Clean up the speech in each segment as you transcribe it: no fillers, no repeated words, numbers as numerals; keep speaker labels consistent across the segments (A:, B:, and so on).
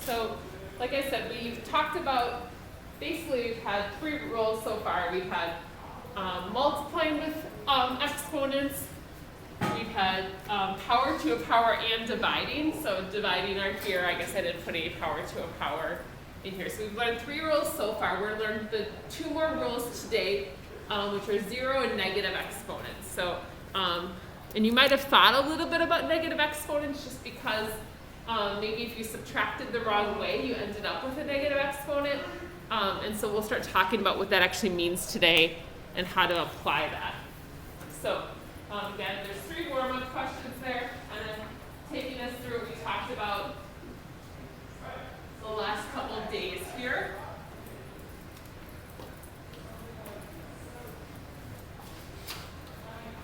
A: So, like I said, we've talked about, basically we've had 3 rules so far. We've had multiplying with exponents. We've had power to a power and dividing. So dividing are here. I guess I didn't put any power to a power in here. So we've learned 3 rules so far. We're learned the 2 more rules today, which are 0 and negative exponents. So, and you might have thought a little bit about negative exponents just because maybe if you subtracted the wrong way, you ended up with a negative exponent. And so we'll start talking about what that actually means today and how to apply that. So again, there's 3 warm-up questions there, and then taking us through what we talked about the last couple of days here.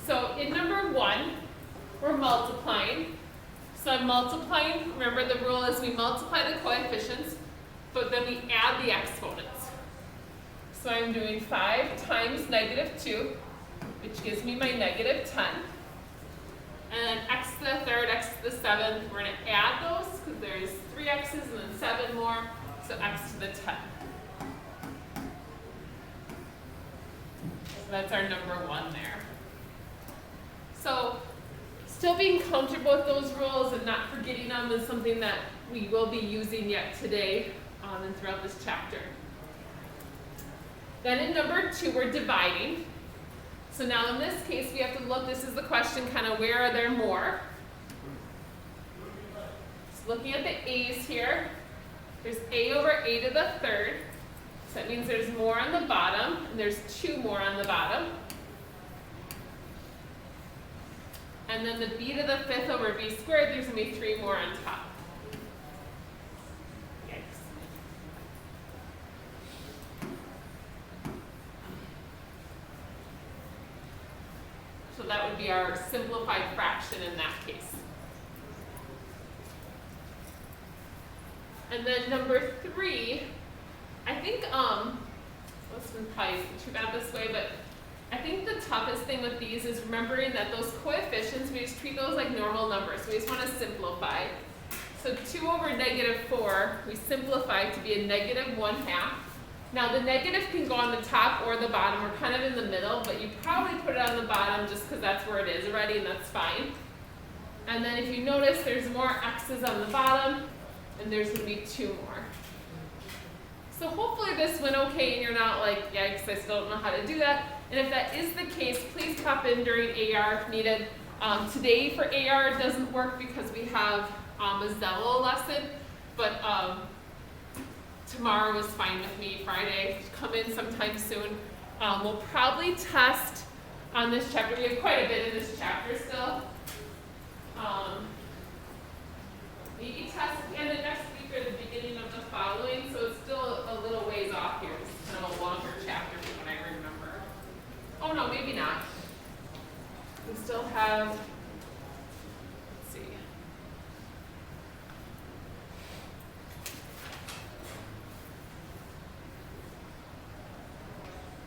A: So in number 1, we're multiplying. So I'm multiplying. Remember, the rule is we multiply the coefficients, but then we add the exponents. So I'm doing 5 times negative 2, which gives me my negative 10. And then x to the 3rd, x to the 7th, we're going to add those because there's 3 x's and then 7 more, so x to the 10. So that's our number 1 there. So still being comfortable with those rules and not forgetting them is something that we will be using yet today and throughout this chapter. Then in number 2, we're dividing. So now in this case, we have to look, this is the question, kind of where are there more? So looking at the a's here, there's a over a to the 3rd. So that means there's more on the bottom, and there's 2 more on the bottom. And then the b to the 5th over b squared, there's going to be 3 more on top. Yikes. So that would be our simplified fraction in that case. And then number 3, I think, this one probably isn't too bad this way, but I think the toughest thing with these is remembering that those coefficients, we just treat those like normal numbers. We just want to simplify. So 2 over negative 4, we simplify to be a negative 1/2. Now the negative can go on the top or the bottom. We're kind of in the middle, but you probably put it on the bottom just because that's where it is already, and that's fine. And then if you notice, there's more x's on the bottom, and there's going to be 2 more. So hopefully this went okay and you're not like, yikes, I still don't know how to do that. And if that is the case, please pop in during AR if needed. Today for AR it doesn't work because we have a Zello lesson, but tomorrow is fine with me. Friday, come in sometime soon. We'll probably test on this chapter. We have quite a bit in this chapter still. Maybe test at the end of next week or the beginning of the following, so it's still a little ways off here. It's kind of a longer chapter from what I remember. Oh no, maybe not. We still have, let's see.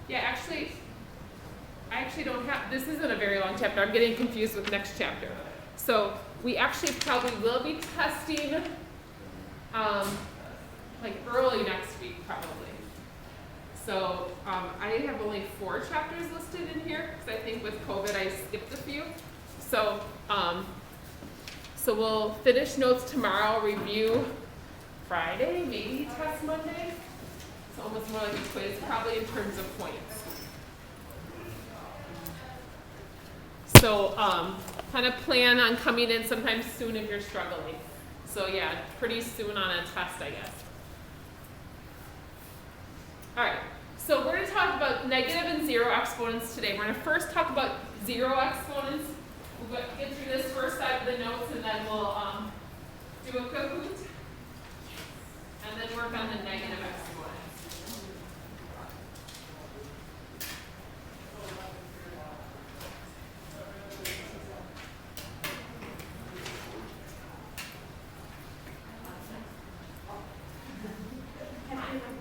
A: Yeah, I actually don't have, this isn't a very long chapter. I'm getting confused with next chapter. So we actually probably will be testing like early next week probably. So I have only 4 chapters listed in here because I think with COVID I skipped a few. So so we'll finish notes tomorrow, review Friday, maybe test Monday. It's almost more like a quiz, probably in terms of points. So kind of plan on coming in sometime soon if you're struggling. So yeah, pretty soon on a test, I guess. All right, so we're going to talk about negative and 0 exponents today. We're going to first talk about 0 exponents. We'll get through this first side of the notes, and then we'll do a Kahoot, and then work on the negative exponents.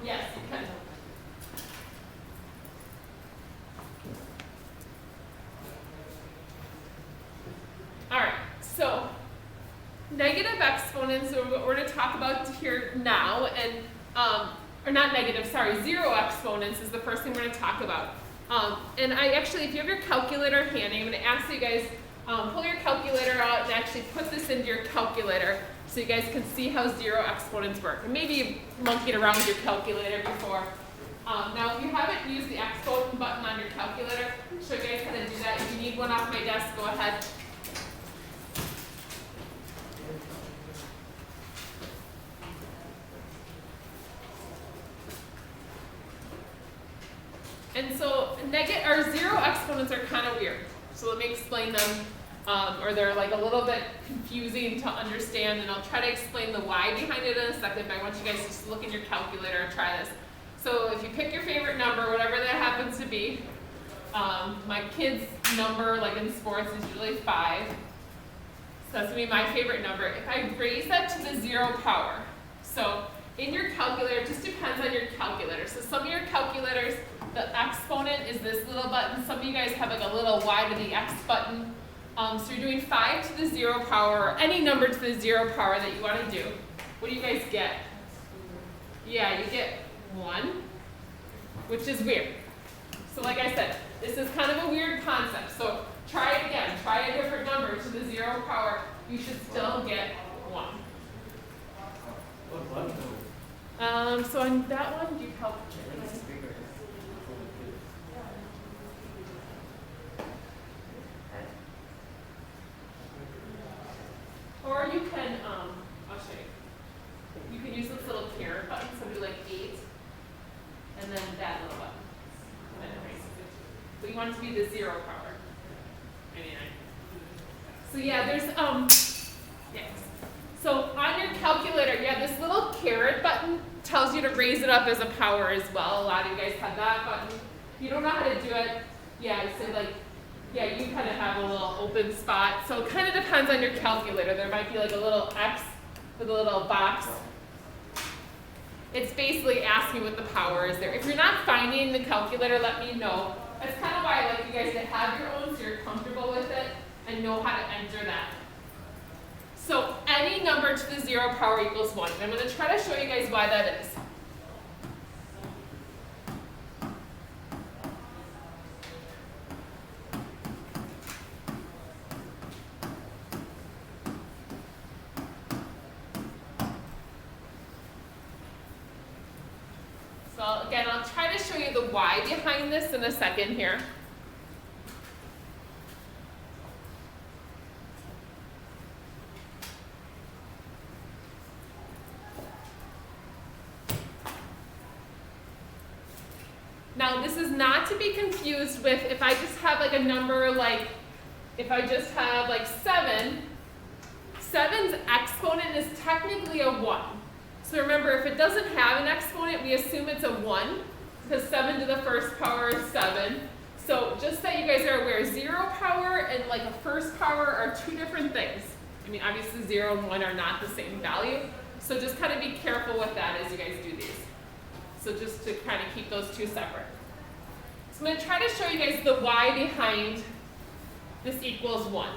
A: Yes, you can. All right, so negative exponents are what we're going to talk about here now, and or not negative, sorry, zero exponents is the first thing we're going to talk about. And I actually, if you have your calculator handy, I'm going to ask you guys, pull your calculator out and actually put this into your calculator so you guys can see how zero exponents work. And maybe you've monkeyed around with your calculator before. Now, if you haven't used the exponent button on your calculator, I'll show you guys how to do that. If you need one off my desk, go ahead. And so zero exponents are kind of weird. So let me explain them, or they're like a little bit confusing to understand, and I'll try to explain the why behind it in a second, but I want you guys to just look in your calculator and try this. So if you pick your favorite number, whatever that happens to be, my kid's number, like in sports, is usually 5. So that's going to be my favorite number. If I raise that to the 0 power, so in your calculator, it just depends on your calculator. So some of your calculators, the exponent is this little button. Some of you guys have like a little y to the x button. So you're doing 5 to the 0 power, or any number to the 0 power that you want to do. What do you guys get? Yeah, you get 1, which is weird. So like I said, this is kind of a weird concept. So try it again. Try a different number to the 0 power. You should still get 1. So on that one, do you help? Or you can, I'll show you. You can use this little caret button, so do like 8, and then that little button, and then erase it. But you want it to be the 0 power. 99. So yeah, there's yes. So on your calculator, yeah, this little caret button tells you to raise it up as a power as well. A lot of you guys have that button. If you don't know how to do it, yeah, so like, yeah, you kind of have a little open spot. So it kind of depends on your calculator. There might be like a little X with a little box. It's basically asking what the power is there. If you're not finding the calculator, let me know. That's kind of why I like you guys to have your own so you're comfortable with it and know how to enter that. So any number to the 0 power equals 1. And I'm going to try to show you guys why that is. So again, I'll try to show you the why behind this in a second here. Now, this is not to be confused with if I just have like a number like, if I just have like 7, 7's exponent is technically a 1. So remember, if it doesn't have an exponent, we assume it's a 1, because 7 to the first power is 7. So just that you guys are aware, 0 power and like a first power are two different things. I mean, obviously 0 and 1 are not the same value. So just kind of be careful with that as you guys do these. So just to kind of keep those two separate. So I'm going to try to show you guys the why behind this equals 1.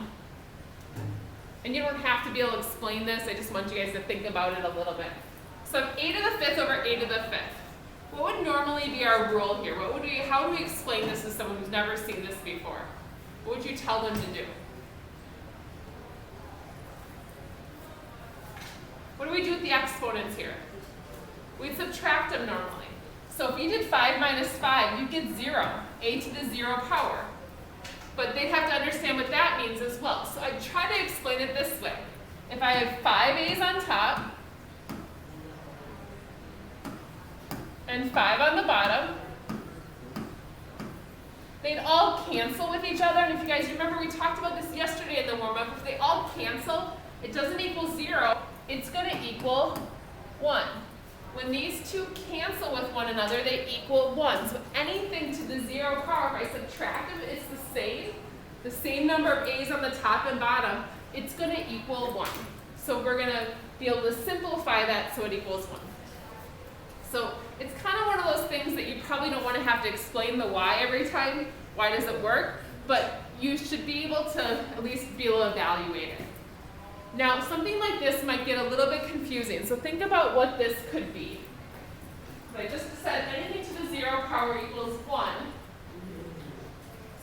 A: And you don't have to be able to explain this. I just want you guys to think about it a little bit. So I have a to the 5th over a to the 5th. What would normally be our rule here? How do we explain this to someone who's never seen this before? What would you tell them to do? What do we do with the exponents here? We'd subtract them normally. So if you did 5 minus 5, you'd get 0, a to the 0 power. But they'd have to understand what that means as well. So I try to explain it this way. If I have 5 a's on top and 5 on the bottom, they'd all cancel with each other. And if you guys remember, we talked about this yesterday in the warm-up. If they all cancel, it doesn't equal 0. It's going to equal 1. When these two cancel with one another, they equal 1. So anything to the 0 power, if I subtract them, it's the same number of a's on the top and bottom, it's going to equal 1. So we're going to be able to simplify that so it equals 1. So it's kind of one of those things that you probably don't want to have to explain the why every time. Why does it work? But you should be able to at least be able to evaluate it. Now, something like this might get a little bit confusing, so think about what this could be. I just said anything to the 0 power equals 1.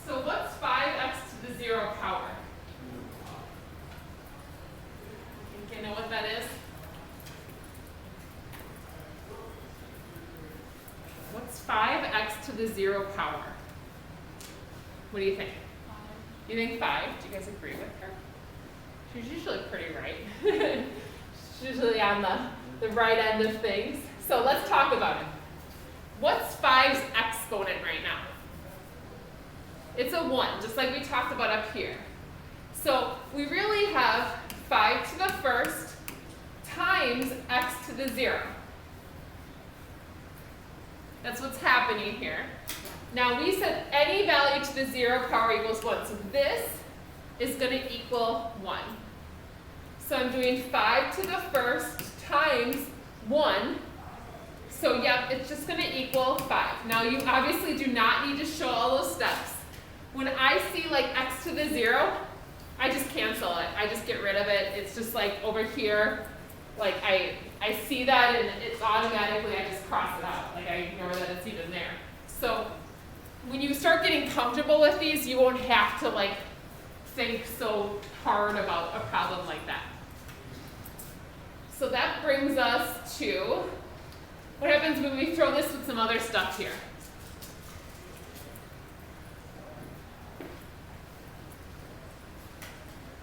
A: So what's 5x to the 0 power? You know what that is? What's 5x to the 0 power? What do you think? 5. You think 5? Do you guys agree with her? She's usually pretty right. She's usually on the right end of things. So let's talk about it. What's 5's exponent right now? It's a 1, just like we talked about up here. So we really have 5 to the first times x to the 0. That's what's happening here. Now we said any value to the 0 power equals 1. So this is going to equal 1. So I'm doing 5 to the first times 1. So yep, it's just going to equal 5. Now you obviously do not need to show all those steps. When I see like x to the 0, I just cancel it. I just get rid of it. It's just like over here, like I see that and it's automatically, I just cross it out. Like I ignore that it's even there. So when you start getting comfortable with these, you won't have to like think so hard about a problem like that. So that brings us to what happens when we throw this with some other stuff here.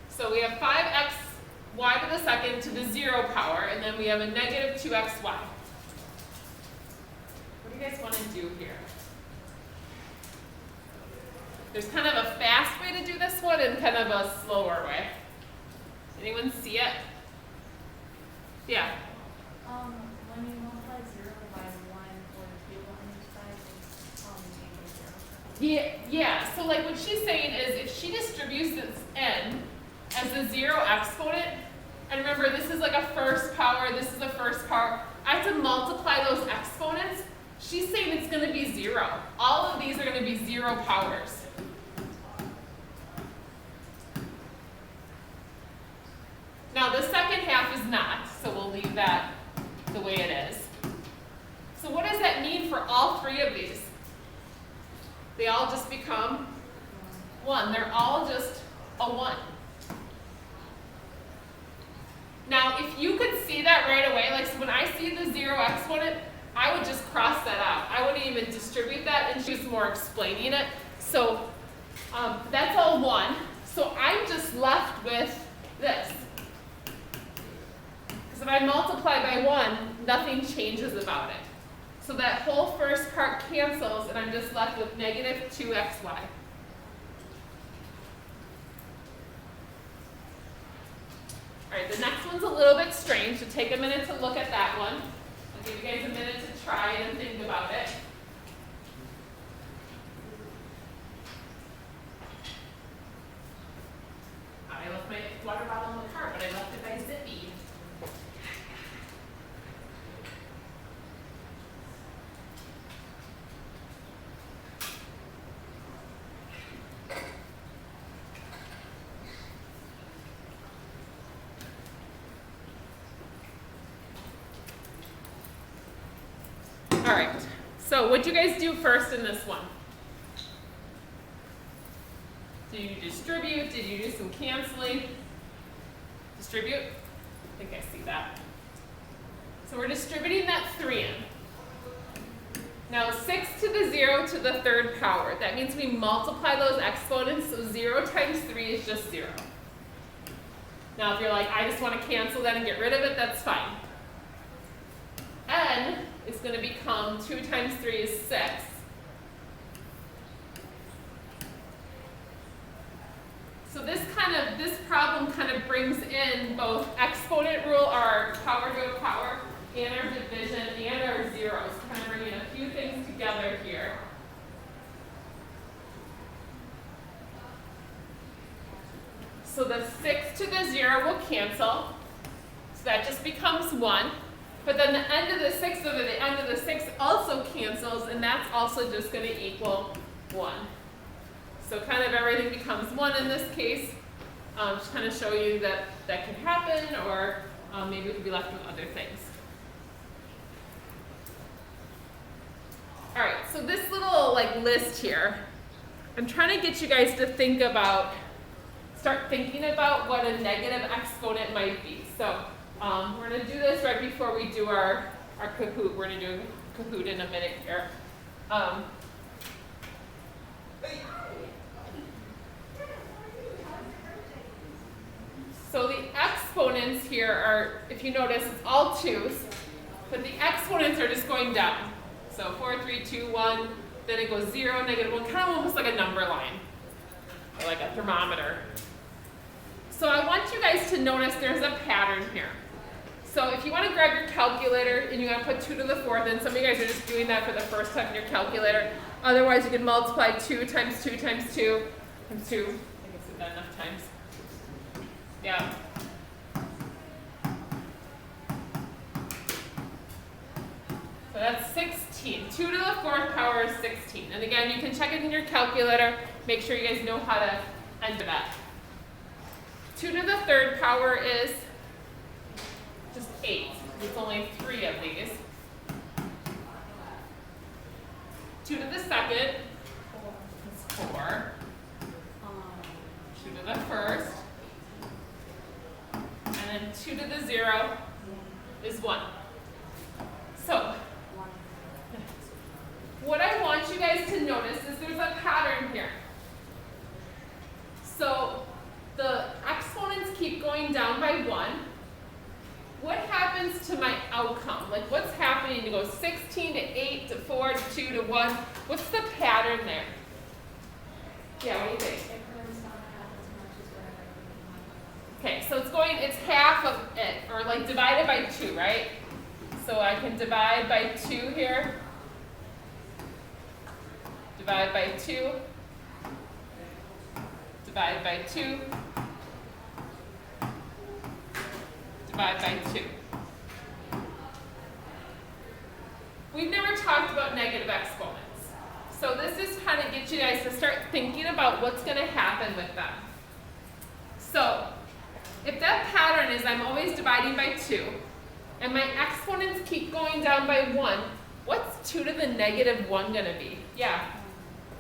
A: So we have 5x y to the second to the 0 power, and then we have a negative 2xy. What do you guys want to do here? There's kind of a fast way to do this one and kind of a slower way. Anyone see it? Yeah.
B: When you multiply 0 by 1 or the table on each side, it's negative 0.
A: Yeah, so like what she's saying is if she distributes this n as a 0 exponent, and remember this is like a first power, this is a first power, I have to multiply those exponents. She's saying it's going to be 0. All of these are going to be 0 powers. Now the second half is not, so we'll leave that the way it is. So what does that mean for all three of these? They all just become 1. They're all just a 1. Now if you could see that right away, like so when I see the 0 exponent, I would just cross that out. I wouldn't even distribute that, and she's more explaining it. So that's all 1. So I'm just left with this. Because if I multiply by 1, nothing changes about it. So that whole first part cancels, and I'm just left with negative 2xy. All right, the next one's a little bit strange, so take a minute to look at that one. I'll give you guys a minute to try it and think about it. I left my water bottle in the car, but I left it by Zippy. All right, so what'd you guys do first in this one? Did you distribute? Did you do some canceling? Distribute? I think I see that. So we're distributing that 3 in. Now 6 to the 0 to the third power. That means we multiply those exponents, so 0 times 3 is just 0. Now if you're like, I just want to cancel that and get rid of it, that's fine. N is going to become 2 times 3 is 6. So this problem kind of brings in both exponent rule, our power to a power, and our division, and our zeros. Kind of bringing a few things together here. So the 6 to the 0 will cancel. So that just becomes 1. But then the end of the 6 over the end of the 6 also cancels, and that's also just going to equal 1. So kind of everything becomes 1 in this case. just kind of show you that that can happen, or maybe we could be left with other things. All right, so this little like list here, I'm trying to get you guys to think about, start thinking about what a negative exponent might be. So we're going to do this right before we do our Kahoot. We're going to do a Kahoot in a minute here. So the exponents here are, if you notice, it's all 2's, but the exponents are just going down. So 4, 3, 2, 1, then it goes 0, -1, kind of almost like a number line, or like a thermometer. So I want you guys to notice there's a pattern here. So if you want to grab your calculator and you want to put 2 to the 4th, and some of you guys are just doing that for the first time in your calculator. Otherwise, you can multiply 2 times 2 times 2 times 2. I think it's done enough times. Yeah. So that's 16. 2 to the 4th power is 16. And again, you can check it in your calculator. Make sure you guys know how to enter that. 2 to the 3rd power is just 8. There's only 3 of these. 2 to the 2nd is 4. 2 to the 1st. And then 2 to the 0 is 1. So, what I want you guys to notice is there's a pattern here. So, the exponents keep going down by 1. What happens to my outcome? Like, what's happening to go 16 to 8 to 4 to 2 to 1? What's the pattern there? Yeah, what do you think? Okay, so it's half of it, or like divided by 2, right? So I can divide by 2 here. Divide by 2. Divide by 2. Divide by 2. We've never talked about negative exponents. So this is kind of get you guys to start thinking about what's going to happen with them. So if that pattern is I'm always dividing by 2, and my exponents keep going down by 1, what's 2 to the -1 going to be? Yeah,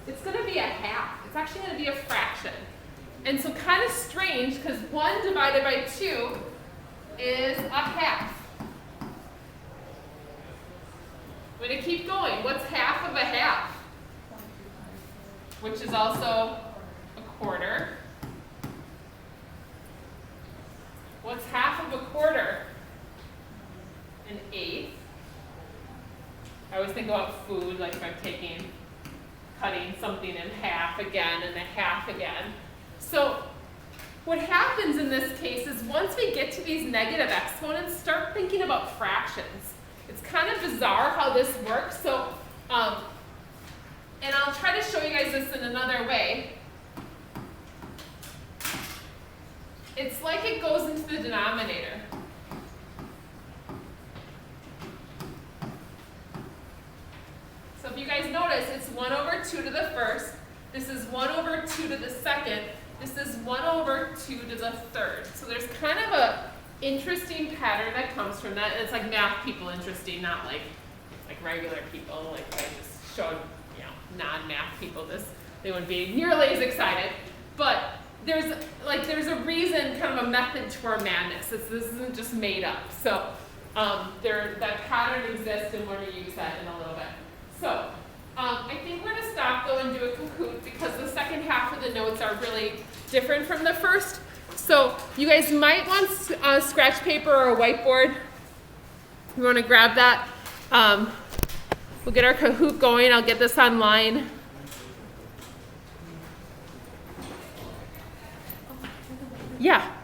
A: it's going to be a half. It's actually going to be a fraction. And so kind of strange, because 1 divided by 2 is a half. We're going to keep going. What's half of a half? Which is also a quarter. What's half of a quarter? An eighth. I always think about food, like if I'm cutting something in half again and a half again. So what happens in this case is once we get to these negative exponents, start thinking about fractions. It's kind of bizarre how this works. So, and I'll try to show you guys this in another way. It's like it goes into the denominator. So if you guys notice, it's 1 over 2 to the 1st. This is 1 over 2 to the 2nd. This is 1 over 2 to the 3rd. So there's kind of a interesting pattern that comes from that. And it's like math people interesting, not like regular people. Like I just showed, non-math people this. They wouldn't be nearly as excited. But there's a reason, kind of a method to our madness. This isn't just made up. So that pattern exists, and we're going to use that in a little bit. So I think we're going to stop though and do a Kahoot because the second half of the notes are really different from the first. So you guys might want scratch paper or a whiteboard. You want to grab that. We'll get our Kahoot going. I'll get this online. Yeah.